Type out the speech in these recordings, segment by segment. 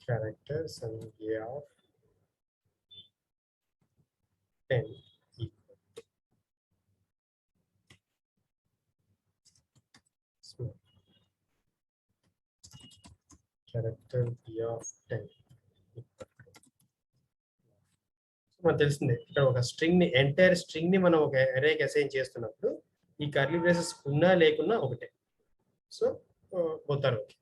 characters and a of 10 equal small character b of 10 మనకు తెలిసిందే ఇక్కడ ఒక స్ట్రింగ్ ని ఎంటైర్ స్ట్రింగ్ ని మనం ఒక అరేకి అసైన్ చేస్తున్నప్పుడు ఈ కర్లీ బ్రేసెస్ ఉన్నా లేకున్నా ఒకటే సో పోతారు ఓకే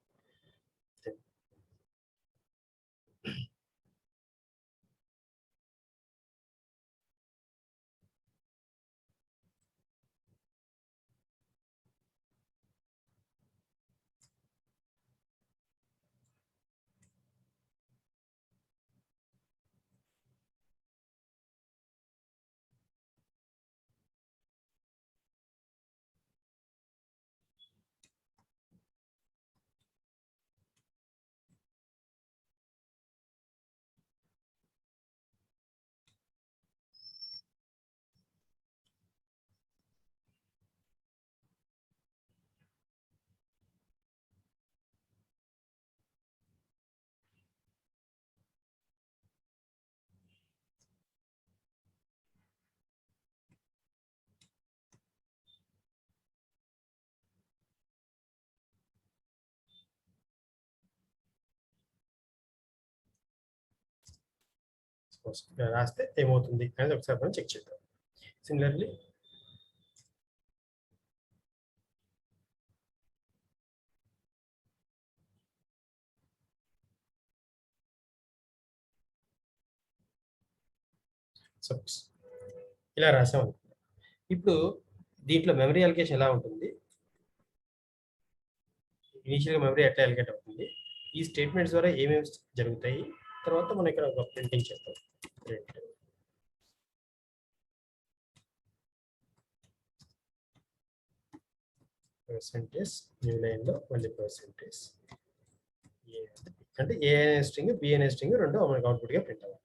రాస్తే ఏమవుతుంది అనేది ఒకసారి మనం చెక్ చేద్దాం సిమిలర్లీ సపోజ్ ఇలా రాసాం అనుకుందాం ఇప్పుడు దీంట్లో మెమరీ అలొకేషన్ ఎలా ఉంటుంది ఇనిషియల్గా మెమరీ ఎట్లా అలొకేట్ అవుతుంది ఈ స్టేట్మెంట్స్ ద్వారా ఏమేమి జరుగుతాయి తర్వాత మనం ఇక్కడ ఒక ప్రింటింగ్ చేస్తాం ప్రింట్ పర్సెంటేజ్ న్యూ లైన్లో మళ్ళీ పర్సెంటేజ్ అంటే ఏ అనే స్ట్రింగ్ బి అనే స్ట్రింగ్ రెండు మనకి అవుట్పుట్గా ప్రింట్ అవ్వాలి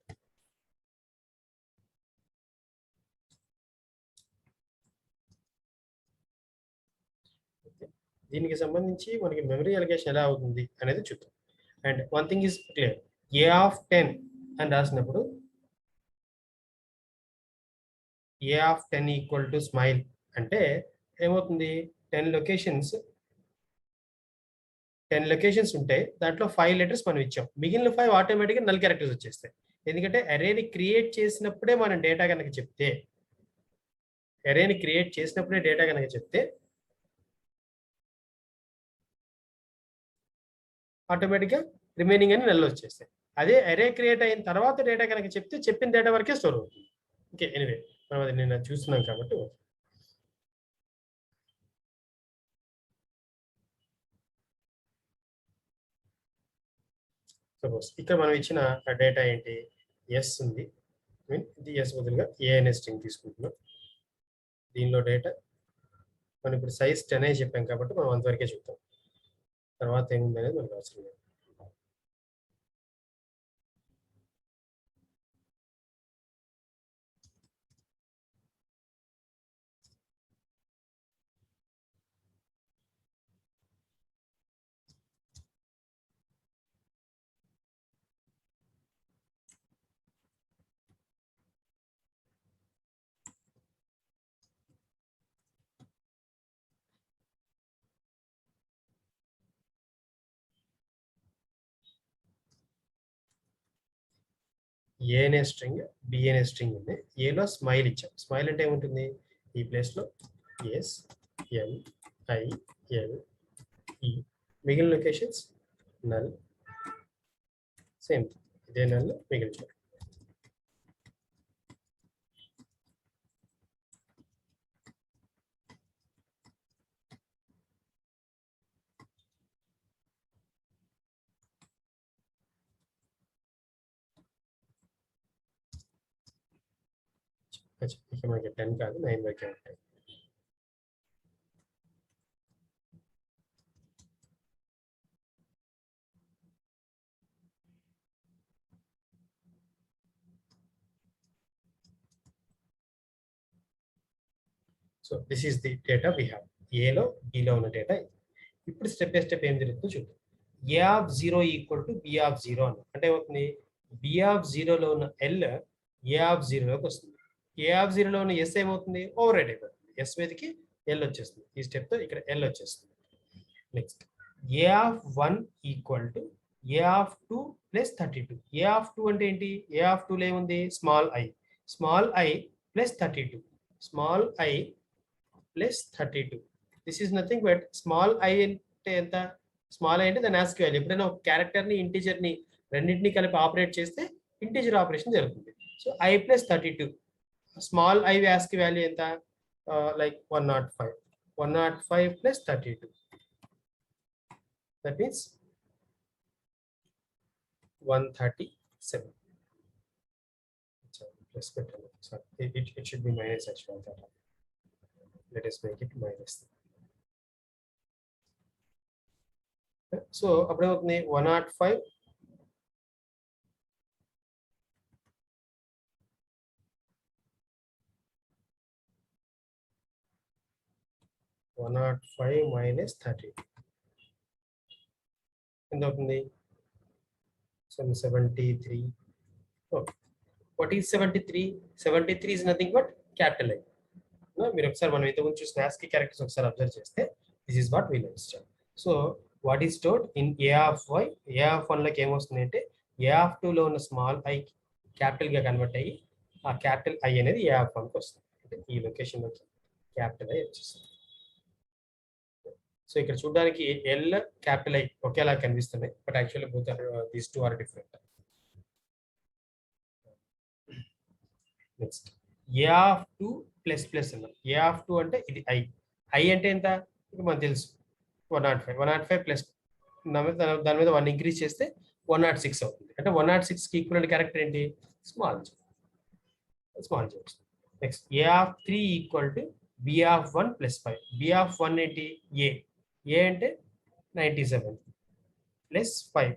దీనికి సంబంధించి మనకి మెమరీ అలొకేషన్ ఎలా అవుతుంది అనేది చూద్దాం and one thing is clear A of 10 అని రాసినప్పుడు ఏ ఆఫ్ 10 ఈక్వల్ టు స్మైల్ అంటే ఏమవుతుంది 10 లొకేషన్స్ ఉంటాయి దాంట్లో 5 లెటర్స్ మనం ఇచ్చాం మిగిలిన 5 ఆటోమేటిక్గా నల్ క్యారెక్టర్స్ వచ్చేస్తాయి ఎందుకంటే అరేని క్రియేట్ చేసినప్పుడే మనం డేటా కనుక చెప్తే ఆటోమేటిక్గా రిమైనింగ్ అని నెలలో వచ్చేస్తాయి అదే అరే క్రియేట్ అయిన తర్వాత డేటా కనుక చెప్తే చెప్పిన డేటా వరకే స్టోర్ అవుతుంది ఓకే ఎనివే మనం అది నిన్న చూస్తున్నాం కాబట్టి సపోజ్ ఇక్కడ మనం ఇచ్చిన డేటా ఏంటి ఎస్ ఉంది మీన్ ఇది ఎస్ బదులుగా ఏ అనే స్ట్రింగ్ తీసుకుంటున్నాం దీనిలో డేటా మనం ఇప్పుడు సైజ్ 10 అని చెప్పాం కాబట్టి మనం అంతవరకే చూద్దాం తర్వాత ఏముంది అనేది మనకు అవసరం లేదు ఏ అనే స్ట్రింగ్ బి అనే స్ట్రింగ్ ఉంది ఏలో స్మైల్ ఇచ్చాం స్మైల్ అంటే ఏముంటుంది ఈ ప్లేస్లో S L I L E మిగిలిన లొకేషన్స్ నల్ సేమ్ ఇదే నల్ మిగిలిన ఇక మనకి 10 కాదు 9 వరకే ఉంటాయి so this is the data we have ఏలో బిలో ఉన్న డేటా ఇప్పుడు స్టెప్ బై స్టెప్ ఏం జరుగుతుందో చూద్దాం A of zero equal to B of zero అన్న అంటే ఏమవుతుంది బి ఆఫ్ జీరోలో ఉన్న ఎల్ ఏ ఆఫ్ జీరోలోకి వస్తుంది ఏ ఆఫ్ జీరోలో ఉన్న ఎస్ ఏమవుతుంది ఓవర్ రైట్ అయిపోతుంది ఎస్ మీదకి ఎల్ వచ్చేస్తుంది ఈ స్టెప్ తో ఇక్కడ ఎల్ వచ్చేస్తుంది next A of one equal to A of two plus 32 A of two అంటే ఏంటి ఏ ఆఫ్ టూలో ఏముంది small I plus 32 small I plus 32 this is nothing but small I అంటే ఎంత స్మాల్ ఐ అంటే దాని ఆస్క్ వాల్యూ ఎప్పుడైనా ఒక క్యారెక్టర్ ని ఇంటీజర్ ని రెండింటిని కలిపి ఆపరేట్ చేస్తే ఇంటీజర్ ఆపరేషన్ జరుగుతుంది so I plus 32 small I ask value ఎంత like 105 plus 32 that means 137 plus sorry it should be minus actually that let us make it minus so appudu avutundi 105 105 minus 30 ఎంత అవుతుంది 73 okay what is 73 73 is nothing but capital I మీరు ఒకసారి మనం ఇంతకుముందు చూసిన ASCII characters ఒకసారి observe చేస్తే this is what we'll understand so what is stored in A of Y A of one లోకి ఏమొస్తుంది అంటే ఏ ఆఫ్ టూ లో ఉన్న స్మాల్ ఐ క్యాపిటల్ గా కన్వర్ట్ అయ్యి ఆ క్యాపిటల్ ఐ అనేది ఏ ఆఫ్ వన్ కి వస్తుంది అంటే ఈ లొకేషన్ లోకి క్యాపిటల్ ఐ వచ్చేస్తుంది సో ఇక్కడ చూడడానికి ఎల్ క్యాపిటల్ ఐ ఒకేలా కనిపిస్తున్నాయి but actually both are these two are different next A of two plus plus అన్నాం ఏ ఆఫ్ టూ అంటే ఇది ఐ ఐ అంటే ఎంత ఇక మనకు తెలుసు 105 ప్లస్ దాని మీద 1 ఇంక్రీజ్ చేస్తే 106 అవుతుంది అంటే 106 కి ఈక్వల్ క్యారెక్టర్ ఏంటి small G next A of three equal to B of one plus 5 B of one ఏంటి ఏ అంటే 97 ప్లస్ 5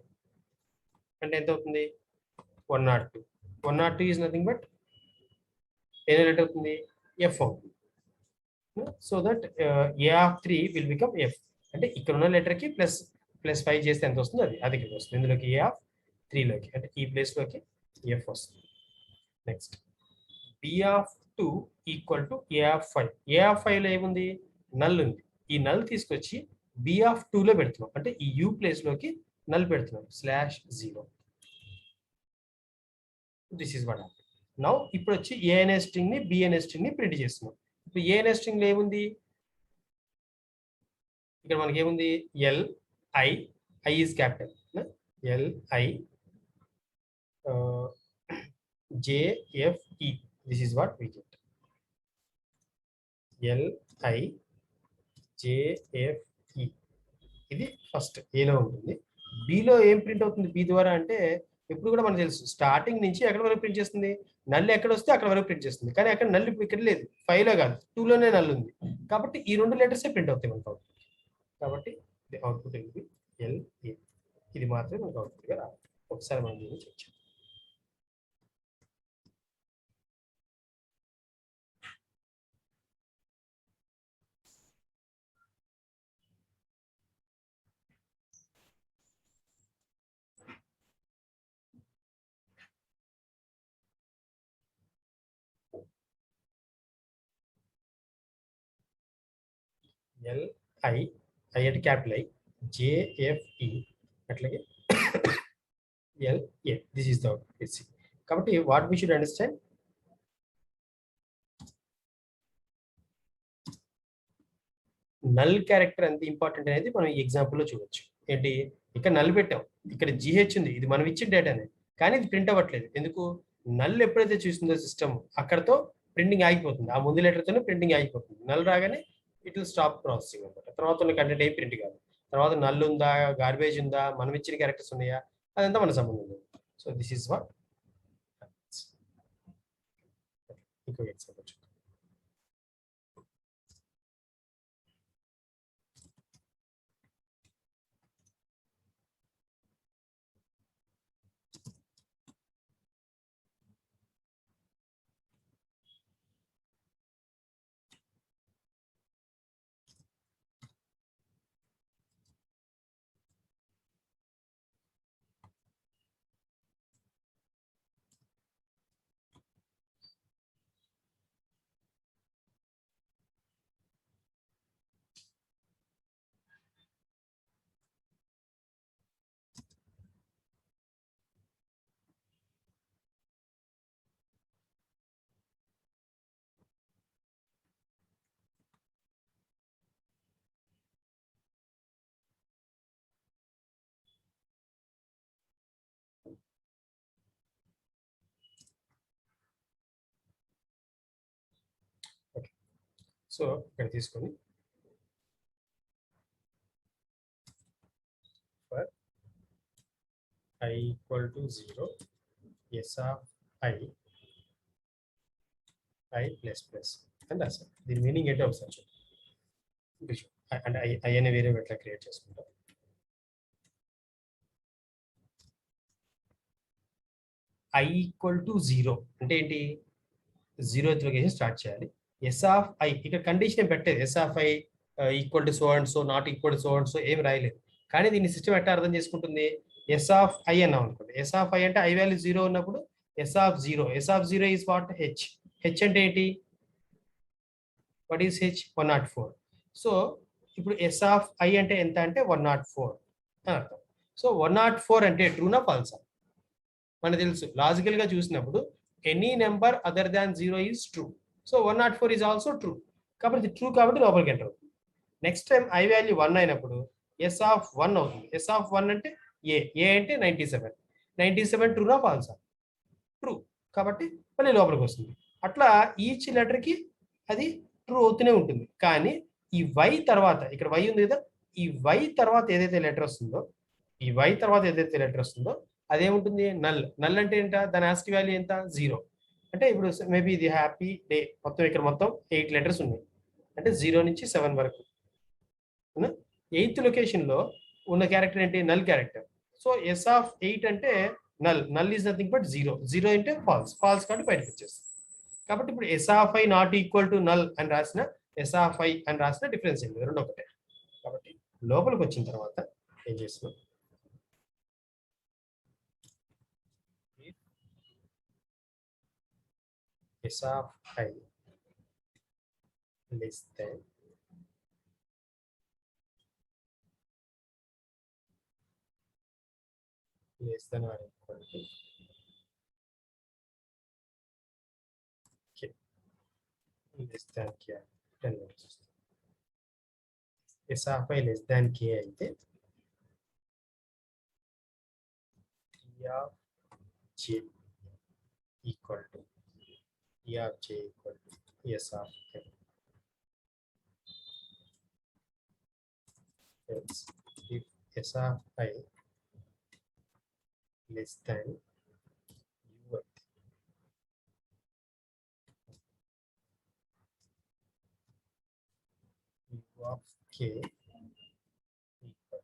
అంటే ఎంత అవుతుంది 102 102 ఈజ్ నథింగ్ బట్ ఏదో లెటర్ అవుతుంది ఎఫ్ అవుతుంది so that A of three will become F అంటే ఇక్కడ ఉన్న లెటర్ కి ప్లస్ 5 చేస్తే ఎంత వస్తుంది అది ఇక్కడికి వస్తుంది ఇందులోకి ఏ ఆఫ్ త్రీలోకి అంటే ఈ ప్లేస్ లోకి ఎఫ్ వస్తుంది next B of two equal to A of 5 A of 5 లో ఏముంది నల్ ఉంది ఈ నల్ తీసుకొచ్చి బి ఆఫ్ టూ లో పెడుతున్నాం అంటే ఈ యూ ప్లేస్ లోకి నల్ పెడుతున్నాం /0 దిస్ ఈస్ వాట్ నౌ ఇప్పుడు వచ్చి ఏ అనే స్ట్రింగ్ ని బి అనే స్ట్రింగ్ ని ప్రింట్ చేస్తున్నాం ఇప్పుడు ఏ అనే స్ట్రింగ్ లో ఏముంది ఇక్కడ మనకి ఏముంది L I is capital L I JFE this is what we get L I JFE ఇది ఫస్ట్ ఏలో ఉంటుంది బిలో ఏం ప్రింట్ అవుతుంది బి ద్వారా అంటే ఎప్పుడు కూడా మనకు తెలుసు స్టార్టింగ్ నుంచి ఎక్కడ వరకు ప్రింట్ చేస్తుంది నల్ ఎక్కడ వస్తే అక్కడ వరకు ప్రింట్ చేస్తుంది కానీ అక్కడ నల్ ఇక్కడ లేదు 5 లో కాదు 2 లోనే నల్ ఉంది కాబట్టి ఈ రెండు లెటర్స్ ప్రింట్ అవుతాయి మనకు అవుట్పుట్ కాబట్టి అవుట్పుట్ ఎల్ ఇది మాత్రమే మనకు అవుట్పుట్ గా రావాలి ఒకసారి మనం దీన్ని చెక్ చేద్దాం ఎల్ ఐ అంటే క్యాపిటల్ ఐ జేఎఫ్ఈ అట్లాగే L A this is the output కాబట్టి what we should understand null character ఎంత ఇంపార్టెంట్ అనేది మనం ఈ ఎగ్జాంపుల్ లో చూడొచ్చు ఏంటి ఇక్కడ నల్ పెట్టాం ఇక్కడ జిహెచ్ ఉంది ఇది మనం ఇచ్చిన డేటానే కానీ ఇది ప్రింట్ అవ్వట్లేదు ఎందుకు నల్ ఎప్పుడైతే చూస్తుందో సిస్టమ్ అక్కడతో ప్రింటింగ్ ఆగిపోతుంది ఆ ముందు లెటర్తోనే ప్రింటింగ్ ఆగిపోతుంది నల్ రాగానే ఇట్ విల్ స్టాప్ ప్రాసెసింగ్ అనమాట తర్వాత ఉన్న కంటెంట్ ఏం ప్రింట్ కాదు తర్వాత నల్ ఉందా గార్బేజ్ ఉందా మనం ఇచ్చిన క్యారెక్టర్స్ ఉన్నాయా అదంతా మన సంబంధం లేదు సో దిస్ ఈస్ వాట్ ఇంకో ఎగ్జాంపుల్ సో ఇక్కడ తీసుకొని for I equal to 0, S of I plus plus and that's it. The meaning ఏంటో ఒకసారి చూద్దాం. అంటే I అనే వేరియబుల్ ఎట్లా క్రియేట్ చేసుకుంటాం. I equal to 0 అంటే ఏంటి, 0th లొకేషన్ స్టార్ట్ చేయాలి. S of I ఇక్కడ కండిషన్ ఏం పెట్టలేదు. S of I equal to so and so, not equal to so and so ఏం రాయలేదు. కానీ దీన్ని సిస్టమ్ ఎట్లా అర్థం చేసుకుంటుంది, S of I అన్నాం అనుకోండి. S of I అంటే I వాల్యూ 0 ఉన్నప్పుడు S of 0 is what, H. H అంటే ఏంటి, వాట్ ఈస్ H, 104. సో ఇప్పుడు S of I అంటే ఎంత అంటే 104 అని అర్థం. సో 104 అంటే ట్రూనా ఫాల్సా, మనకు తెలుసు లాజికల్ గా చూసినప్పుడు any number other than 0 is true. So 104 is also true, కాబట్టి ఇది ట్రూ కాబట్టి లోపలికి ఎంటర్ అవుతుంది. నెక్స్ట్ టైం I వాల్యూ 1 అయినప్పుడు S of 1 అవుతుంది. S of 1 అంటే ఏ అంటే 97 ట్రూనా ఫాల్సా, ట్రూ, కాబట్టి మళ్ళీ లోపలికి వస్తుంది. అట్లా ఈచ్ లెటర్ కి అది ట్రూ అవుతూనే ఉంటుంది. కానీ ఈ Y తర్వాత, ఇక్కడ Y ఉంది కదా, ఈ Y తర్వాత ఏదైతే లెటర్ వస్తుందో, ఈ Y తర్వాత ఏదైతే లెటర్ వస్తుందో అదేముంటుంది, నల్ అంటే ఏంట, దాని ఆస్క్ వాల్యూ ఎంత, 0. అంటే ఇప్పుడు మేబీ ఇది హ్యాపీ డే, మొత్తం ఇక్కడ మొత్తం 8 లెటర్స్ ఉన్నాయి, అంటే 0 నుంచి 7 వరకు. 8th లొకేషన్ లో ఉన్న క్యారెక్టర్ ఏంటి, null character. So S of 8 అంటే నల్ ఈజ్ నథింగ్ బట్ 0 అంటే ఫాల్స్ కాబట్టి బయటకు వచ్చేస్తుంది. కాబట్టి ఇప్పుడు S of I not equal to null అని రాసిన, S of I అని రాసిన డిఫరెన్స్ ఏంటి, రెండు ఒకటే. కాబట్టి లోపలికి వచ్చిన తర్వాత ఏం చేస్తున్నాం, S of I less than or equal to K. Less than K 10 minutes. S of I less than K అయితే T of J equal to S of I. Else, if S of I less than U of K equal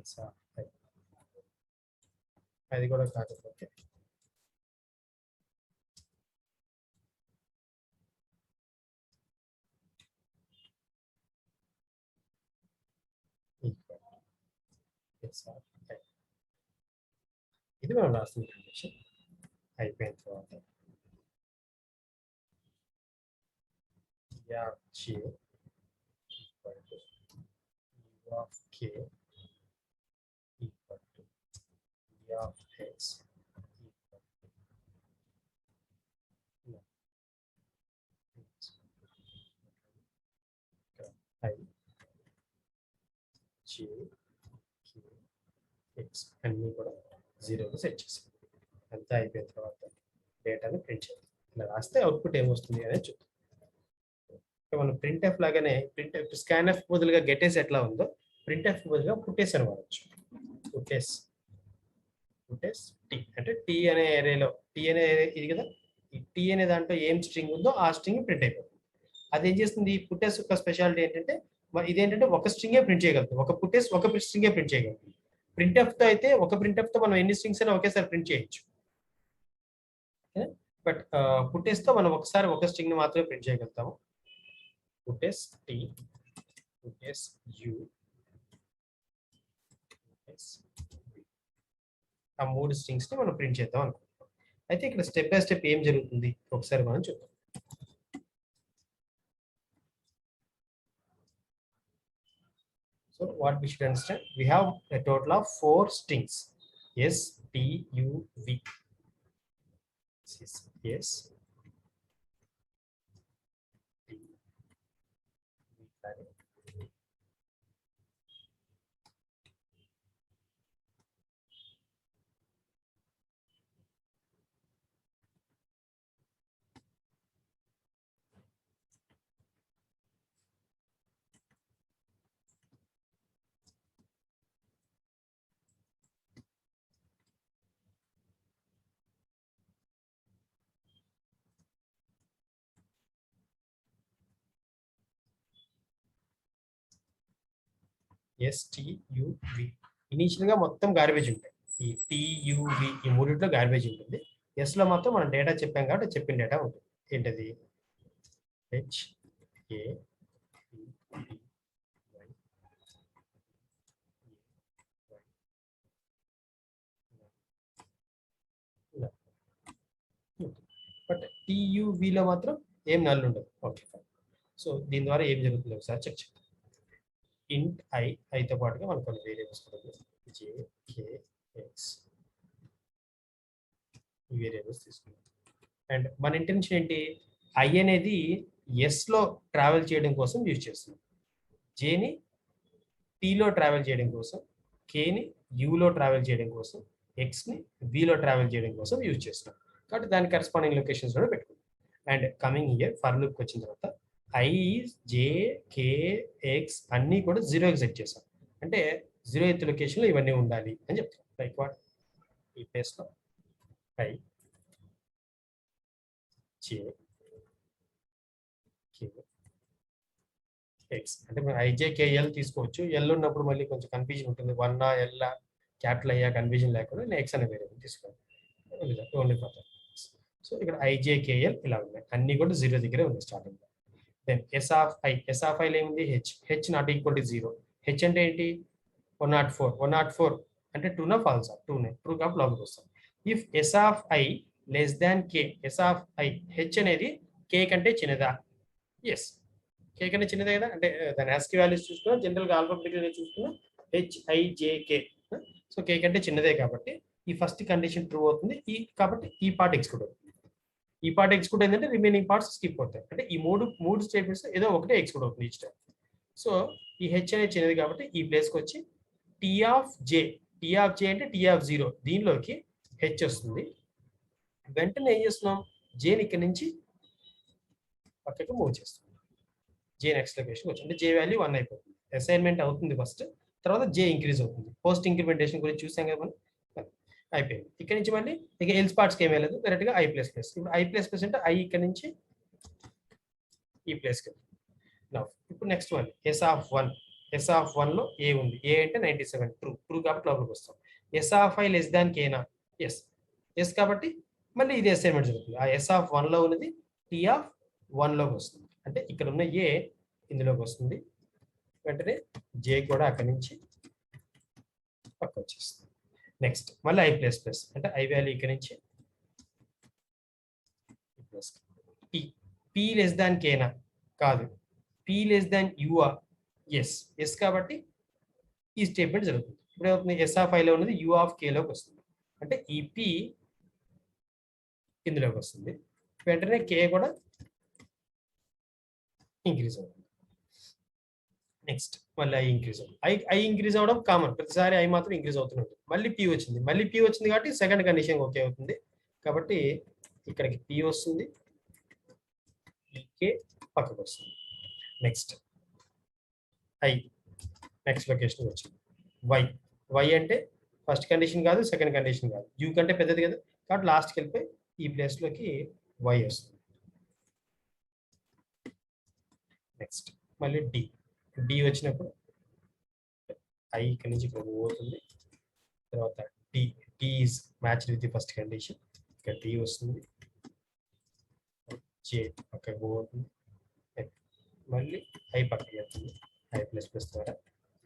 S of I. అది కూడా కాకపోతే S of I. ఇది మనం రాసిన condition అయిపోయిన తర్వాత J equal to U of K equal to E of X equal to I J K X అన్ని కూడా 0కి సెట్ చేసాం. అంతా అయిపోయిన తర్వాత డేటాని ప్రింట్ చేయాలి. ఇలా రాస్తే అవుట్పుట్ ఏమొస్తుంది అనేది చూద్దాం. మనం ప్రింట్ఎఫ్ లాగానే స్కాన్ఎఫ్ బదులుగా గెటెస్ ఎట్లా ఉందో ప్రింట్ఎఫ్ బదులుగా పుట్టేస్ అని వాడచ్చు. పుట్టేస్ టీ అంటే టీ అనే ఏరియాలో, టీ అనే ఇది కదా, ఈ టీ అనే దాంట్లో ఏం స్ట్రింగ్ ఉందో ఆ స్ట్రింగ్ ప్రింట్ అయిపోతుంది. అది ఏం చేస్తుంది, పుట్టేస్ యొక్క స్పెషాలిటీ ఏంటంటే ఇదేంటంటే ఒక స్ట్రింగే ప్రింట్ చేయగలుగుతుంది, ఒక పుట్టేస్ ఒక స్ట్రింగే ప్రింట్ చేయగలుగుతుంది. ప్రింట్ఎఫ్ తో అయితే ఒక ప్రింట్ఎఫ్ తో మనం ఎన్ని స్ట్రింగ్స్ అయినా ఒకేసారి ప్రింట్ చేయొచ్చు. బట్ పుట్టేస్ తో మనం ఒకసారి ఒక స్ట్రింగ్ ని మాత్రమే ప్రింట్ చేయగలుగుతాము. పుట్టేస్ టీ, పుట్టేస్ యు, ఆ 3 స్ట్రింగ్స్ ని మనం ప్రింట్ చేద్దాం అనుకుంటున్నాం. అయితే ఇక్కడ స్టెప్ బై స్టెప్ ఏం జరుగుతుంది ఒకసారి మనం చూద్దాం. So what we should understand, we have a total of 4 strings, S, T, U, V. This is S, T, V, STUV initial గా మొత్తం గార్బేజ్ ఉంటాయి. ఈ TUV ఈ మూడింటిలో గార్బేజ్ ఉంటుంది. ఎస్ లో మాత్రం మనం డేటా చెప్పాం కాబట్టి చెప్పిన డేటా ఉంటుంది. ఏంటది? HA బట్ TUVలో మాత్రం ఏం నల్ ఉండదు. ఓకే, సో దీని ద్వారా ఏం జరుగుతుంది ఒకసారి చెక్ చేద్దాం. ఇంట్ ఐతో పాటుగా మనకు కొన్ని వేరియబుల్స్ కూడా JKX ఈ వేరియబుల్స్ తీసుకున్నాం. అండ్ మన ఇంటెన్షన్ ఏంటి? ఐ అనేది ఎస్లో ట్రావెల్ చేయడం కోసం యూజ్ చేస్తున్నాం, జేని టీలో ట్రావెల్ చేయడం కోసం, కేని యూలో ట్రావెల్ చేయడం కోసం, ఎక్స్ని విలో ట్రావెల్ చేయడం కోసం యూజ్ చేస్తున్నాం. కాబట్టి దాని కరెస్పాండింగ్ లొకేషన్స్ కూడా పెట్టుకుంటాం. అండ్ కమింగ్ ఇయర్ ఫర్ లూప్కి వచ్చిన తర్వాత ఐ, జే, కే, ఎక్స్ అన్నీ కూడా 0కి సెట్ చేసాం. అంటే 0th లొకేషన్లో ఇవన్నీ ఉండాలి అని చెప్తాం. Like what? ఈ ప్లేస్లో ఐ, జే, కే, ఎక్స్ అంటే మనం ఐజేకేఎల్ తీసుకోవచ్చు. ఎల్ ఉన్నప్పుడు మళ్ళీ కొంచెం కన్ఫ్యూజన్ ఉంటుంది. 1 ఎల్ క్యాపిటల్ అయ్యా కన్ఫ్యూజన్ లేకుండా నేను ఎక్స్ అనే వేరియబుల్ తీసుకోవాలి. Only for that. సో ఇక్కడ ఐజేకేఎల్ ఇలా ఉన్నాయి, అన్ని కూడా 0 దగ్గరే ఉంది స్టార్టింగ్. దెన్ ఎస్ ఆఫ్ ఐలో ఏముంది? H not equal to 0. H అంటే ఏంటి? 104 అంటే ట్రూనా ఫాల్సా? ట్రూనే. ట్రూ కాబట్టి లోపలికి వస్తాం. If S of I less than K, S of I H అనేది కే కంటే చిన్నదా? ఎస్, కే కంటే చిన్నదే కదా. అంటే దాని ఆస్కీ వాల్యూస్ చూసుకున్నా, జనరల్గా ఆల్ఫాబెటికల్గా చూసుకున్నా HIJK. సో కే కంటే చిన్నదే కాబట్టి ఈ ఫస్ట్ కండిషన్ ట్రూ అవుతుంది. కాబట్టి ఈ పార్ట్ ఎక్స్క్యూట్ అవుతుంది. ఈ పార్ట్ ఎక్స్క్యూట్ అయిందంటే రిమైనింగ్ పార్ట్స్ స్కిప్ అవుతాయి. అంటే ఈ మూడు స్టేట్మెంట్స్ ఏదో ఒకటే ఎక్స్క్యూట్ అవుతుంది ఈచ్ టైం. సో ఈ హెచ్ అనేది చిన్నది కాబట్టి ఈ ప్లేస్కి వచ్చి టీ ఆఫ్ జే అంటే T0 దీనిలోకి హెచ్ వస్తుంది. వెంటనే ఏం చేస్తున్నాం? జేని ఇక్కడ నుంచి పక్కకి మూవ్ చేస్తున్నాం. జే నెక్స్ట్ లొకేషన్ వచ్చి అంటే జే వాల్యూ 1 అయిపోతుంది. అసైన్మెంట్ అవుతుంది ఫస్ట్, తర్వాత జే ఇంక్రీజ్ అవుతుంది. పోస్ట్ ఇంక్రిమెంటేషన్ గురించి చూసాం కదా మనం. అయిపోయింది. ఇక్కడ నుంచి మళ్ళీ ఇక ఎల్స్ పార్ట్స్కి ఏమీ లేదు, డైరెక్ట్ గా I++. ఇప్పుడు I++ అంటే ఐ ఇక్కడ నుంచి ఈ ప్లేస్కి. ఇప్పుడు నెక్స్ట్ వన్ ఎస్ ఆఫ్ 1 లో ఏ ఉంది. ఏ అంటే 97 ట్రూ కాబట్టి లోపలికి వస్తాం. S of I less than కేనా? ఎస్ కాబట్టి మళ్ళీ ఇది అసైన్మెంట్ జరుగుతుంది. ఆ ఎస్ ఆఫ్ 1 లో ఉన్నది టీ ఆఫ్ 1 లోకి వస్తుంది. అంటే ఇక్కడ ఉన్న ఏ ఇందులోకి వస్తుంది. వెంటనే జే కూడా అక్కడి నుంచి పక్క వచ్చేస్తుంది. నెక్స్ట్ మళ్ళీ I++ అంటే ఐ వాల్యూ ఇక్కడ నుంచి పి లెస్ దాన్ కేనా? కాదు. పి లెస్ దాన్ యుఆ? ఎస్ కాబట్టి ఈ స్టేట్మెంట్ జరుగుతుంది. ఇప్పుడు ఏమవుతుంది? ఎస్ ఆఫ్ ఐలో ఉన్నది యు ఆఫ్ కేలోకి వస్తుంది. అంటే ఈ పి ఇందులోకి వస్తుంది. వెంటనే కే కూడా ఇంక్రీజ్ అవుతుంది. నెక్స్ట్ మళ్ళీ ఐ ఇంక్రీజ్ అవుతుంది. ఐ ఇంక్రీజ్ అవ్వడం కామన్, ప్రతిసారి ఐ మాత్రం ఇంక్రీజ్ అవుతూనే ఉంటుంది. మళ్ళీ పి వచ్చింది కాబట్టి సెకండ్ కండిషన్ ఓకే అవుతుంది. కాబట్టి ఇక్కడికి పి వస్తుంది, కే పక్కకు వస్తుంది. నెక్స్ట్ ఐ నెక్స్ట్ లొకేషన్ వచ్చింది. వై అంటే ఫస్ట్ కండిషన్ కాదు, సెకండ్ కండిషన్ కాదు, యూ కంటే పెద్దది కదా కాబట్టి లాస్ట్కి వెళ్ళిపోయి ఈ ప్లేస్లోకి వై వస్తుంది. నెక్స్ట్ మళ్ళీ డి వచ్చినప్పుడు ఐ ఇక్కడి నుంచి ఇక్కడ పోతుంది. తర్వాత D is match with the first condition. ఇక్కడ డి వస్తుంది, జే పక్కకు పోతుంది, మళ్ళీ ఐ పక్కకి వెళ్తుంది. I++ ద్వారా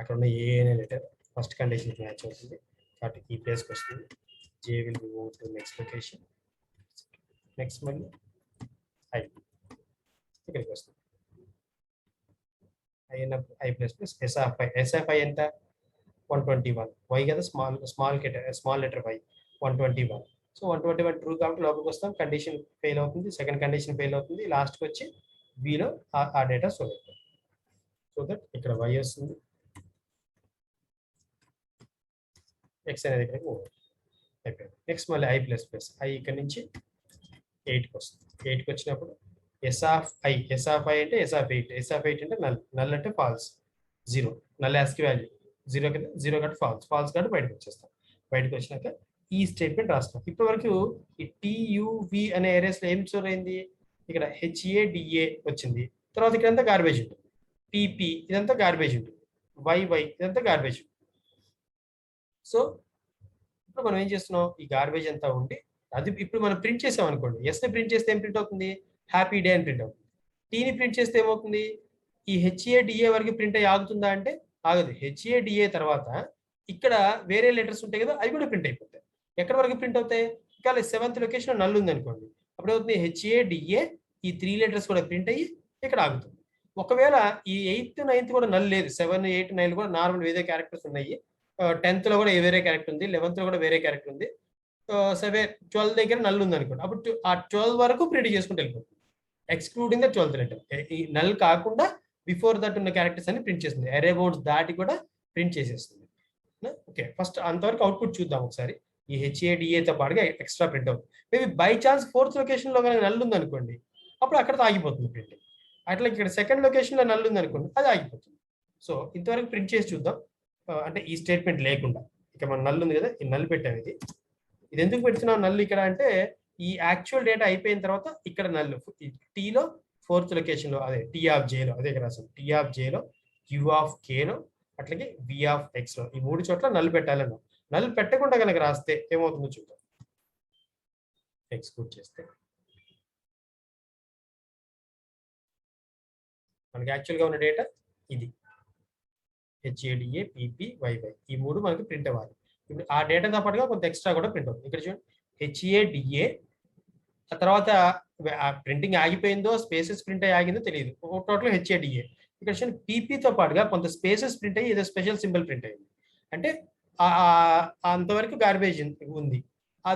అక్కడ ఉన్న ఏ అనే లెటర్ ఫస్ట్ కండిషన్కి మ్యాచ్ అవుతుంది కాబట్టి ఈ ప్లేస్కి వస్తుంది. J will move to next location. Next మళ్ళీ ఐ ఇక్కడికి వస్తుంది. ఎస్ఎఫ్ఐ ఎంత? 121. వై కదా small letter Y 121. So 121 true కాబట్టి లోపలికి వస్తాం. కండిషన్ ఫెయిల్ అవుతుంది, సెకండ్ కండిషన్ ఫెయిల్ అవుతుంది. లాస్ట్కి వచ్చి బిలో ఆ డేటా స్టోర్ అవుతుంది. సో దట్ ఇక్కడ వై వస్తుంది, ఎక్స్ అనేది ఇక్కడ అయిపోయింది. నెక్స్ట్ మళ్ళీ I++. ఐ ఇక్కడ నుంచి 8కి వస్తుంది. 8కి వచ్చినప్పుడు ఎస్ ఆఫ్ ఐ అంటే ఎస్ ఆఫ్ 8 అంటే నల్ అంటే ఫాల్స్, 0 నల్ యాస్కి వాల్యూ 0 కదా, 0 కాబట్టి ఫాల్స్ కాబట్టి బయటకు వచ్చేస్తాం. బయటకు వచ్చినాక ఈ స్టేట్మెంట్ రాస్తాం. ఇప్పటి వరకు ఈ TUV అనే ఏరియాస్లో ఏం స్టోర్ అయింది? ఇక్కడ HADA వచ్చింది. తర్వాత ఇక్కడ అంతా గార్బేజ్ ఉంటుంది. PP ఇదంతా గార్బేజ్ ఉంటుంది. వై ఇదంతా గార్బేజ్. సో ఇప్పుడు మనం ఏం చేస్తున్నాం, ఈ గార్బేజ్ అంతా ఉండి అది ఇప్పుడు మనం ప్రింట్ చేసాం అనుకోండి, ఎస్ని ప్రింట్ చేస్తే ఏం ప్రింట్ అవుతుంది, హ్యాపీ డే అని ప్రింట్ అవుతుంది. టీని ప్రింట్ చేస్తే ఏమవుతుంది, ఈ హెచ్ఏడిఏ వరకు ప్రింట్ అయ్యి ఆగుతుందా అంటే ఆగదు. హెచ్ఏడిఏ తర్వాత ఇక్కడ వేరే లెటర్స్ ఉంటాయి కదా, అవి కూడా ప్రింట్ అయిపోతాయి. ఎక్కడ వరకు ప్రింట్ అవుతాయి, ఇంకా 7th లొకేషన్ నల్ ఉంది అనుకోండి, అప్పుడు అవుతుంది హెచ్ఏడిఏ, ఈ 3 లెటర్స్ కూడా ప్రింట్ అయ్యి ఇక్కడ ఆగుతుంది. ఒకవేళ ఈ 8th 9th కూడా నల్ లేదు, 7 8 9 కూడా నార్మల్ వేరే క్యారెక్టర్స్ ఉన్నాయి, 10th లో కూడా వేరే క్యారెక్టర్ ఉంది, 11th లో కూడా వేరే క్యారెక్టర్ ఉంది, 12 దగ్గర నల్ ఉంది అనుకోండి, అప్పుడు ఆ 12 వరకు ప్రింట్ చేసుకుంటూ వెళ్ళిపోతుంది, ఎక్స్క్లూడింగ్ ద 12th లెటర్. ఈ నల్ కాకుండా బిఫోర్ దట్ ఉన్న క్యారెక్టర్స్ అన్ని ప్రింట్ చేస్తుంది, అరే బోర్డ్స్ దాటి కూడా ప్రింట్ చేసేస్తుంది. ఓకే, ఫస్ట్ అంతవరకు అవుట్పుట్ చూద్దాం ఒకసారి. ఈ హెచ్ఏడిఏతో పాటుగా ఎక్స్ట్రా ప్రింట్ అవుతుంది. Maybe by chance 4th location లో కానీ నల్ ఉంది అనుకోండి, అప్పుడు అక్కడ ఆగిపోతుంది ప్రింటింగ్. అట్లా ఇక్కడ 2nd లొకేషన్ లో నల్ ఉంది అనుకోండి, అది ఆగిపోతుంది. సో ఇంతవరకు ప్రింట్ చేసి చూద్దాం, అంటే ఈ స్టేట్మెంట్ లేకుండా. ఇక మన నల్ ఉంది కదా, ఈ నల్ పెట్టాము. ఇది ఎందుకు పెడుతున్నాం నల్ ఇక్కడ అంటే, ఈ యాక్చువల్ డేటా అయిపోయిన తర్వాత ఇక్కడ నల్ టీలో 4th లొకేషన్ లో, అదే టీ ఆఫ్ జేలో, అదే ఇక్కడ రాసాం, టీ ఆఫ్ జేలో, యూ ఆఫ్ కేలో, అట్లాగే వి ఆఫ్ ఎక్స్ లో, ఈ 3 చోట్ల నల్ పెట్టాలన్నాం. నల్ పెట్టకుండా కనుక రాస్తే ఏమవుతుందో చూద్దాం. ఎక్స్క్యూట్ చేస్తే మనకి యాక్చువల్గా ఉన్న డేటా ఇది, హెచ్ఏడిఏ పిపి వైవై, ఈ 3 మనకి ప్రింట్ అవ్వాలి. ఇప్పుడు ఆ డేటాతో పాటుగా కొంత ఎక్స్ట్రా కూడా ప్రింట్ అవుతుంది. ఇక్కడ చూడండి, హెచ్ఏడిఏ, ఆ తర్వాత ప్రింటింగ్ ఆగిపోయిందో స్పేసెస్ ప్రింట్ అయ్యి ఆగిందో తెలియదు, టోటల్ హెచ్ఏడిఏ. ఇక్కడ చూడండి, పీపీతో పాటుగా కొంత స్పేసెస్ ప్రింట్ అయ్యి ఏదో స్పెషల్ సింబల్ ప్రింట్ అయ్యింది, అంటే అంతవరకు గార్బేజ్ ఉంది,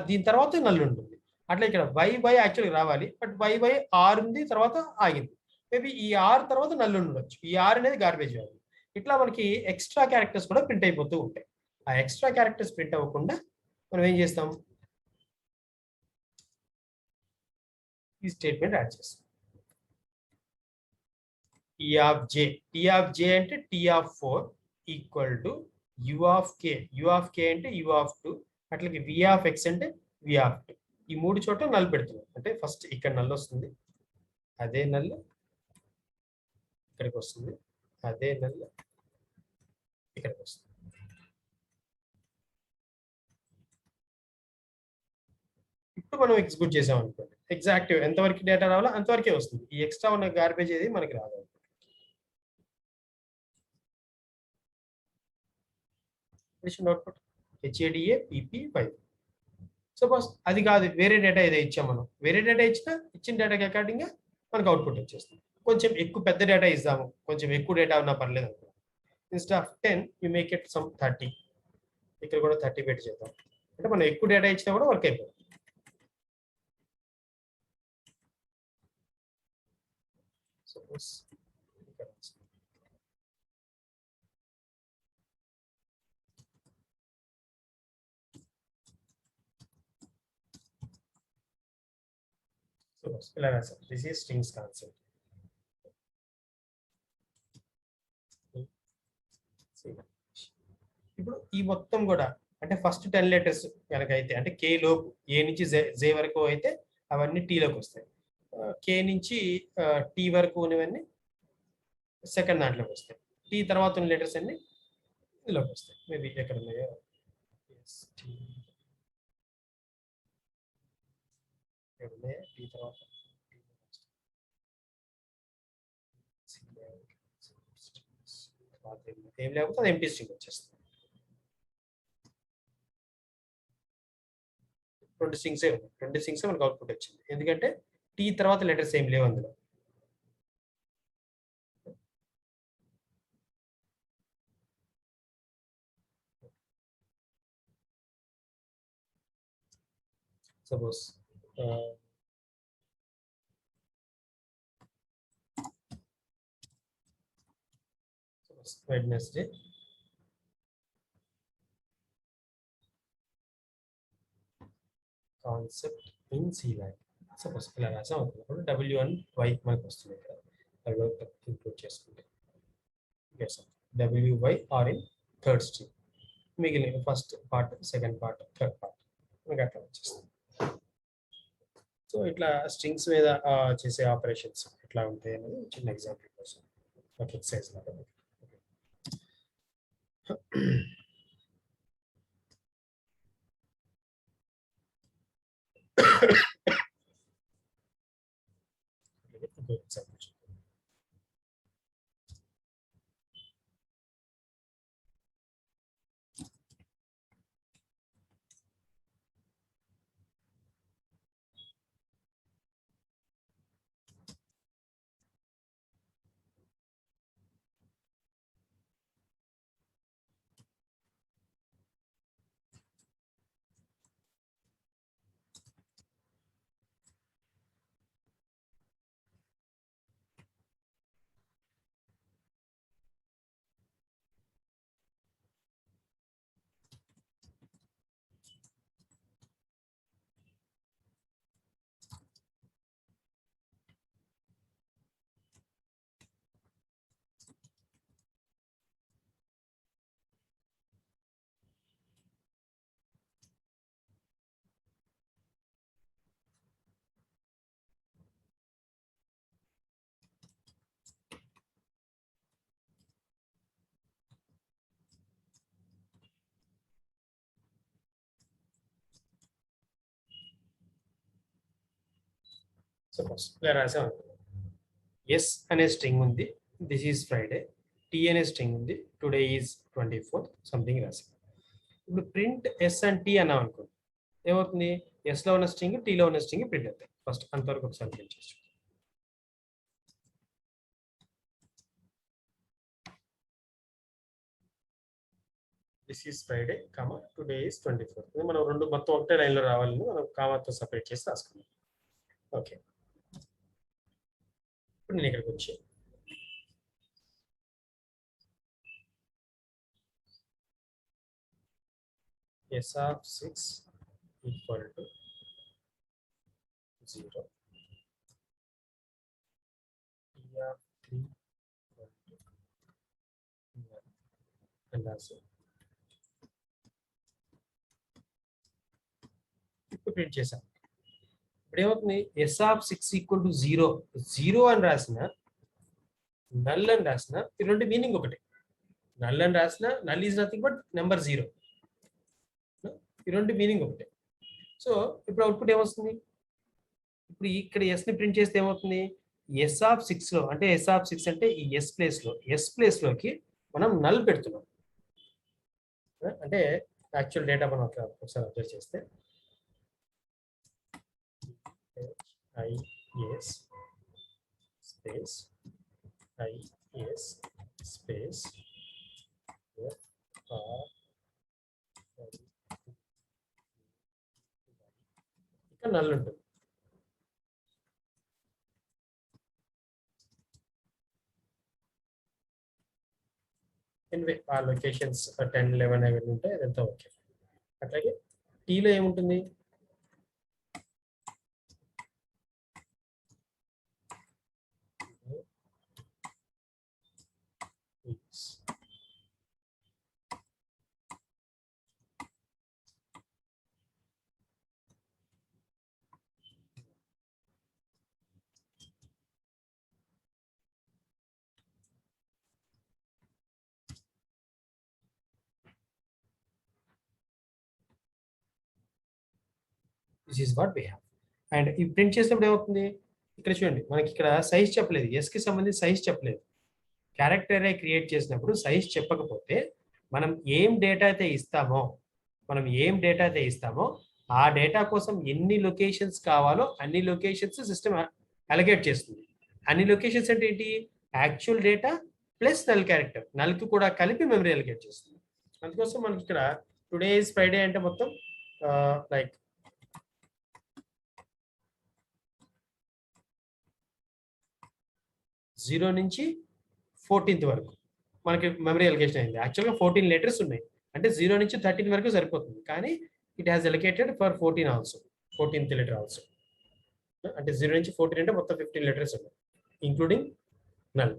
దీని తర్వాత నల్ ఉంటుంది. అట్లా ఇక్కడ వై యాక్చువల్గా రావాలి, బట్ వై ఆర్ ఉంది, తర్వాత ఆగింది. మేబీ ఈ ఆర్ తర్వాత నల్ ఉండొచ్చు, ఈ ఆర్ అనేది గార్బేజ్ వాల్యూ. ఇట్లా మనకి ఎక్స్ట్రా క్యారెక్టర్స్ కూడా ప్రింట్ అయిపోతూ ఉంటాయి. ఆ ఎక్స్ట్రా క్యారెక్టర్స్ ప్రింట్ అవ్వకుండా మనం ఏం చేస్తాం, ఈ స్టేట్మెంట్ యాడ్ చేస్తాం. టీ ఆఫ్ జే అంటే T of 4 equal to U of K అంటే యూ ఆఫ్ 2, అట్లాగే వి ఆఫ్ ఎక్స్ అంటే వి ఆఫ్ 2. ఈ 3 చోట్ల నల్ పెడుతున్నాం. అంటే ఫస్ట్ ఇక్కడ నల్ వస్తుంది, అదే నల్ ఇక్కడికి వస్తుంది, అదే నల్ ఇక్కడికి వస్తుంది. ఇప్పుడు మనం ఎగ్జిక్యూట్ చేసాం అనుకోండి, ఎగ్జాక్ట్ ఎంతవరకు డేటా రావాలో అంతవరకే వస్తుంది, ఈ ఎక్స్ట్రా ఉన్న గార్బేజ్ ఏది మనకి రాదు. Output హెచ్ఏడిఏ PP 5. సపోజ్ అది కాదు, వేరే డేటా ఏదో ఇచ్చాం మనం, వేరే డేటా ఇచ్చిన డేటాకి అకార్డింగ్ గా మనకు అవుట్పుట్ వచ్చేస్తుంది. కొంచెం ఎక్కువ పెద్ద డేటా ఇస్తాము, కొంచెం ఎక్కువ డేటా ఉన్నా పర్లేదు అనుకో, instead of 10 you make it some 30, ఇక్కడ కూడా 30 పెట్టి చేద్దాం, అంటే మనం ఎక్కువ డేటా ఇచ్చినా కూడా వర్క్ అయిపోతుంది. సపోజ్ ఇలా రాసాం, దిస్ ఈజ్ స్ట్రింగ్స్ కాన్సెప్ట్. ఇప్పుడు ఈ మొత్తం కూడా అంటే ఫస్ట్ 10 లెటర్స్ కనుక అయితే, అంటే కే లోపు, ఏ నుంచి జే వరకు అయితే అవన్నీ టీలోకి వస్తాయి, కే నుంచి టీ వరకు ఉన్నవన్నీ సెకండ్ దాంట్లోకి వస్తాయి, టీ తర్వాత ఉన్న లెటర్స్ అన్ని ఇందులోకి వస్తాయి. మేబీ ఎక్కడ ఉన్నాయో, టీ తర్వాత ఏం లేకపోతే అది ఎంటీ స్ట్రింగ్ వచ్చేస్తుంది. 2 స్ట్రింగ్స్ మనకు అవుట్పుట్ వచ్చింది, ఎందుకంటే టీ తర్వాత లెటర్స్ ఏం లేవు అందులో. Suppose Wednesday concept in C land, suppose ఇలా రాసాం అనుకున్నప్పుడు W1Y మనకు వస్తుంది, ఇక్కడ ఇంక్లూడ్ చేసుకుంటే WY are in third string, మిగిలిన first part, second part, third part మనకి అట్లా వచ్చేస్తుంది. సో ఇట్లా స్ట్రింగ్స్ మీద చేసే ఆపరేషన్స్ ఎట్లా ఉంటాయి అనేది చిన్న ఎగ్జాంపుల్ కోసం ఒక ఎక్సర్సైజ్ లాగా. సపోజ్ ఇలా రాసాం అనుకో. ఎస్ అనే స్ట్రింగ్ ఉంది, దిస్ ఈజ్ ఫ్రైడే. టీ అనే స్ట్రింగ్ ఉంది, టుడే ఈజ్ 24 సంథింగ్ రాసాం. ఇప్పుడు ప్రింట్ ఎస్ అండ్ టీ అన్నాం అనుకోండి, ఏమవుతుంది? ఎస్ లో ఉన్న స్ట్రింగ్, టీలో ఉన్న స్ట్రింగ్ ప్రింట్ అవుతాయి. ఫస్ట్ అంతవరకు ఒకసారి ప్రింట్ చేసి this is Friday comma today is 24. మనం రెండు మొత్తం ఒకటే లైన్లో రావాలని మనం కామాతో సపరేట్ చేసి రాసుకున్నాం. ఓకే, ఇప్పుడు నేను ఇక్కడికి వచ్చి S of 6 equal to 0, T of 3 equal to 1 అని రాసి ఇప్పుడు ప్రింట్ చేశాం. ఇప్పుడు ఏమవుతుంది? ఎస్ ఆఫ్ 6 ఈక్వల్ టు 0, 0 అని రాసిన, నల్ అని రాసిన, ఈ రెండు మీనింగ్ ఒకటే. నల్ అని రాసిన, null is nothing but number 0. ఈ రెండు మీనింగ్ ఒకటే. సో ఇప్పుడు అవుట్పుట్ ఏమొస్తుంది? ఇప్పుడు ఇక్కడ ఎస్ ని ప్రింట్ చేస్తే ఏమవుతుంది? ఎస్ ఆఫ్ 6 లో, అంటే ఎస్ ఆఫ్ 6 అంటే ఈ ఎస్ ప్లేస్ లోకి మనం నల్ పెడుతున్నాం. అంటే యాక్చువల్ డేటా మనం ఒకసారి అబ్జర్వ్ చేస్తే ఐఎస్ స్పేస్ ఐఎస్ స్పేస్ ఇక్కడ నల్ ఉంటుంది. ఎనివే ఆ లొకేషన్స్ 10, 11 అవన్నీ ఉంటాయి, అదంతా ఓకే. అట్లాగే టీలో ఏముంటుంది? This is what we have. And ఈ ప్రింట్ చేసినప్పుడు ఏమవుతుంది? ఇక్కడ చూడండి, మనకి ఇక్కడ సైజ్ చెప్పలేదు, ఎస్ కి సంబంధించి సైజ్ చెప్పలేదు. క్యారెక్టర్ అరే క్రియేట్ చేసినప్పుడు సైజ్ చెప్పకపోతే మనం ఏం డేటా అయితే ఇస్తామో ఆ డేటా కోసం ఎన్ని లొకేషన్స్ కావాలో అన్ని లొకేషన్స్ సిస్టమ్ అలొకేట్ చేస్తుంది. అన్ని లొకేషన్స్ అంటే ఏంటి? Actual data plus null character, నల్కి కూడా కలిపి మెమరీ అలొకేట్ చేస్తుంది. అందుకోసం మనకి ఇక్కడ టుడే ఇస్ ఫ్రైడే అంటే మొత్తం లైక్ జీరో నుంచి 14th వరకు మనకి మెమరీ అలొకేషన్ అయింది. యాక్చువల్గా 14 లెటర్స్ ఉన్నాయి, అంటే 0 నుంచి 13 వరకు సరిపోతుంది, కానీ it has allocated for 14 also, 14th letter also. అంటే 0 నుంచి 14 అంటే మొత్తం 15 లెటర్స్ ఉన్నాయి, ఇంక్లూడింగ్ నల్.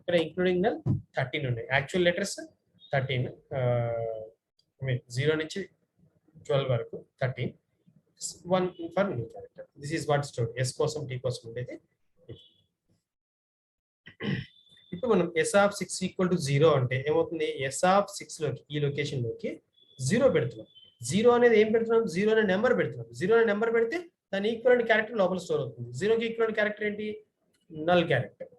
ఇక్కడ ఇంక్లూడింగ్ నల్ 13 ఉన్నాయి. యాక్చువల్ లెటర్స్ 13, 0 నుంచి 12 వరకు 13, 1 for new character. This is what story. S కోసం టీ కోసం ఉండేది. ఇప్పుడు మనం s(6) = 0 అంటే ఏమవుతుంది? s(6) లోకి ఈ లొకేషన్ లోకి 0 పెడుతున్నాం. 0 అనేది ఏం పెడుతున్నాం? 0 అనే నెంబర్ పెడుతున్నాం. 0 అనే నెంబర్ పెడితే దాని ఈక్వలెంట్ క్యారెక్టర్ లోపల స్టోర్ అవుతుంది. 0 కి ఈక్వలెంట్ క్యారెక్టర్ ఏంటి? Null character.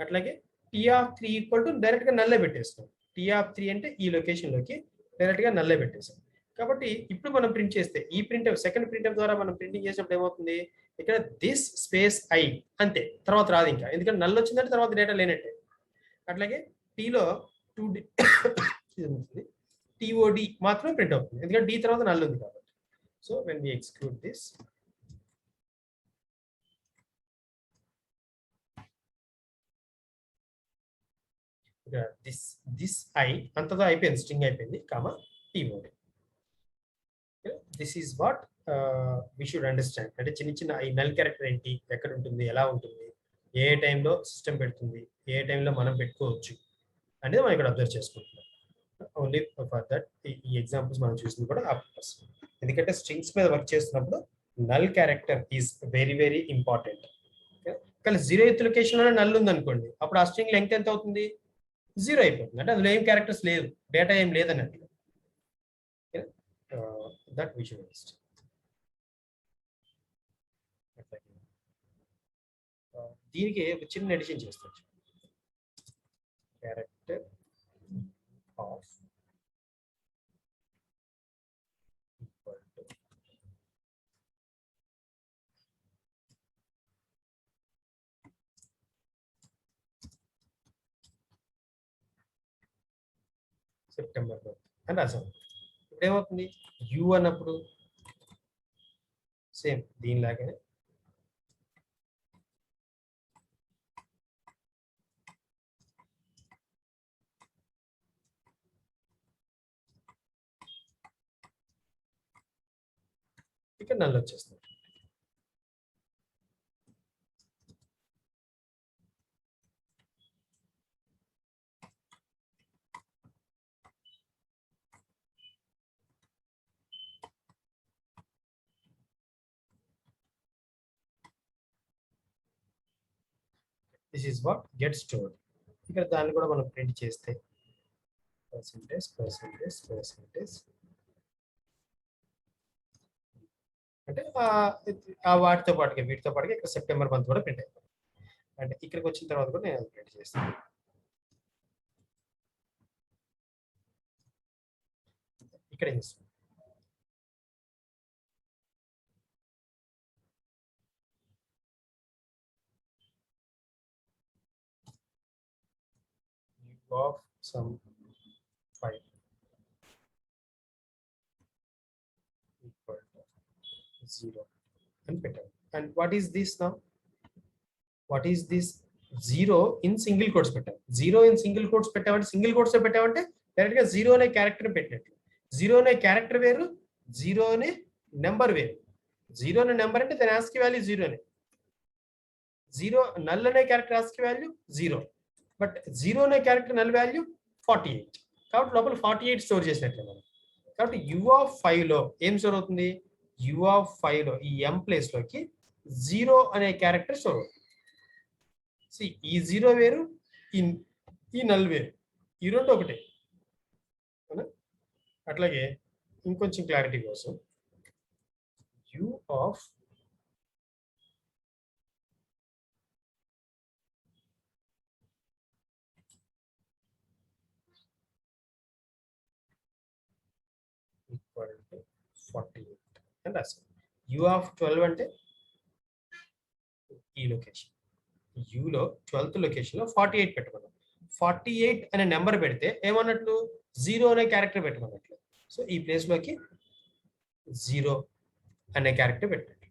అట్లాగే t(3) డైరెక్ట్ గా నల్లే పెట్టేస్తాం. t(3) అంటే ఈ లొకేషన్ లోకి డైరెక్ట్ గా నల్లే పెట్టేస్తాం. కాబట్టి ఇప్పుడు మనం ప్రింట్ చేస్తే ఈ ప్రింట్ఎఫ్ సెకండ్ ప్రింట్ఎఫ్ ద్వారా మనం ప్రింటింగ్ చేసినప్పుడు ఏమవుతుంది? ఇక్కడ దిస్ స్పేస్ ఐ అంతే, తర్వాత రాదు ఇంకా, ఎందుకంటే నల్ వచ్చిందంటే తర్వాత డేటా లేనట్టే. అట్లాగే టీలో 2D TOD మాత్రమే ప్రింట్ అవుతుంది, ఎందుకంటే డి తర్వాత నల్ ఉంది కాబట్టి. So when we exclude this, this I అంతతో అయిపోయింది, స్ట్రింగ్ అయిపోయింది, comma TOD. This is what we should understand. అంటే చిన్న చిన్న ఈ నల్ క్యారెక్టర్ ఏంటి, ఎక్కడ ఉంటుంది, ఎలా ఉంటుంది, ఏ టైంలో సిస్టమ్ పెడుతుంది, ఏ టైంలో మనం పెట్టుకోవచ్చు అనేది మనం ఇక్కడ అబ్జర్వ్ చేసుకుంటున్నాం. ఓన్లీ ఫర్ దట్ ఈ ఎగ్జాంపుల్స్ మనం చూసింది కూడా ఆ పర్పస్. ఎందుకంటే స్ట్రింగ్స్ మీద వర్క్ చేస్తున్నప్పుడు null character is very very important. కానీ 0th లొకేషన్లోనే నల్ ఉంది అనుకోండి, అప్పుడు ఆ స్ట్రింగ్ లెంగ్త్ ఎంత అవుతుంది? 0 అయిపోతుంది. అంటే అందులో ఏం క్యారెక్టర్స్ లేదు, డేటా ఏం లేదన్నట్టు. That we should understand. దీనికి ఒక చిన్న ఎడిషన్ చేస్తాం. Character of equal to September అని రాసాం. ఇప్పుడు ఏమవుతుంది? యు అన్నప్పుడు సేమ్ దీనిలాగానే ఇక్కడ నల్ వచ్చేస్తుంది. This is what get stored. ఇక్కడ దాన్ని కూడా మనం ప్రింట్ చేస్తే పర్సెంటేజ్ పర్సెంటేజ్ పర్సెంటేజ్ అంటే వాటితో పాటుగా వీటితో పాటుగా ఇక్కడ సెప్టెంబర్ మంత్ కూడా ప్రింట్ అయిపోయింది. అంటే ఇక్కడికి వచ్చిన తర్వాత కూడా నేను ప్రింట్ చేస్తాను. ఇక్కడ ఏం చేస్తాను? of some 5 equal to 0 and better. And what is this now? What is this? 0 in single quotes పెట్టాం. 0 in single quotes పెట్టామంటే సింగిల్ కోట్స్ పెట్టామంటే డైరెక్ట్ గా 0 అనే క్యారెక్టర్ పెట్టినట్లు. 0 అనే క్యారెక్టర్ వేరు, 0 అనే నెంబర్ వేరు. 0 అనే నెంబర్ అంటే దాని ఆస్కీ వాల్యూ 0 అనే. 0 నల్ అనే క్యారెక్టర్ ఆస్కీ వాల్యూ 0, బట్ 0 అనే క్యారెక్టర్ నల్ వాల్యూ 48. కాబట్టి లోపల 48 స్టోర్ చేసినట్లే మనం. కాబట్టి u(5) లో ఏం స్టోర్ అవుతుంది? u(5) లో ఈ m ప్లేస్ లోకి 0 అనే క్యారెక్టర్ స్టోర్ అవుతుంది. ఈ 0 వేరు, ఈ నల్ వేరు, ఈ రెండు ఒకటే. అట్లాగే ఇంకొంచెం క్లారిటీ కోసం u(5) equal to 48 అని రాస్తాం. u(12) అంటే ఈ లొకేషన్, యూలో 12th లొకేషన్ లో 48 పెట్టుకున్నాం. 48 అనే నెంబర్ పెడితే ఏమన్నట్లు? 0 అనే క్యారెక్టర్ పెట్టుకున్నట్లు. సో ఈ ప్లేస్ లోకి 0 అనే క్యారెక్టర్ పెట్టండి.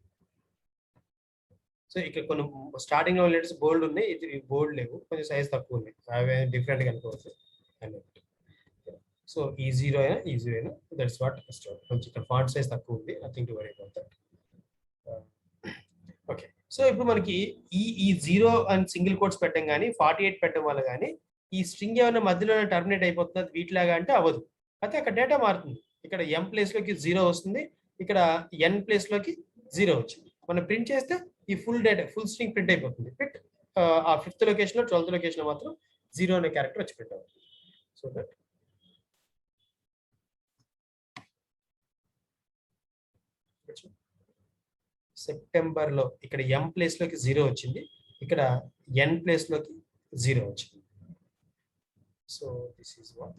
సో ఇక్కడ కొన్ని స్టార్టింగ్ లో లెటర్స్ బోల్డ్ ఉన్నాయి, ఇది బోల్డ్ లేవు, కొంచెం సైజ్ తక్కువ ఉన్నాయి, అవి డిఫరెంట్ గా అనుకోవచ్చు అన్నట్టు. సో ఈ 0 అయినా ఈ 0 అయినా దట్స్ వాట్ కొంచెం ఇక్కడ ఫాంట్ సైజ్ తక్కువ ఉంది, nothing to worry about that. Okay, so ఇప్పుడు మనకి ఈ 0 అండ్ సింగిల్ కోట్స్ పెట్టడం కానీ 48 పెట్టడం వల్ల కానీ ఈ స్ట్రింగ్ ఏమైనా మధ్యలోనే టర్మినేట్ అయిపోతుంది వీటిలాగా అంటే అవ్వదు. అయితే అక్కడ డేటా మారుతుంది. ఇక్కడ m ప్లేస్ లోకి 0 వస్తుంది, ఇక్కడ n ప్లేస్ లోకి 0 వచ్చింది. మనం ప్రింట్ చేస్తే ఈ full data full string print అయిపోతుంది. ఆ 5th లొకేషన్ లో 12th లొకేషన్ లో మాత్రం జీరో అనే క్యారెక్టర్ వచ్చి ప్రింట్ అవుతుంది. సో దట్ సెప్టెంబర్ లో ఇక్కడ ఎం ప్లేస్ లోకి 0 వచ్చింది, ఇక్కడ ఎన్ ప్లేస్ లోకి 0 వచ్చింది. So this is what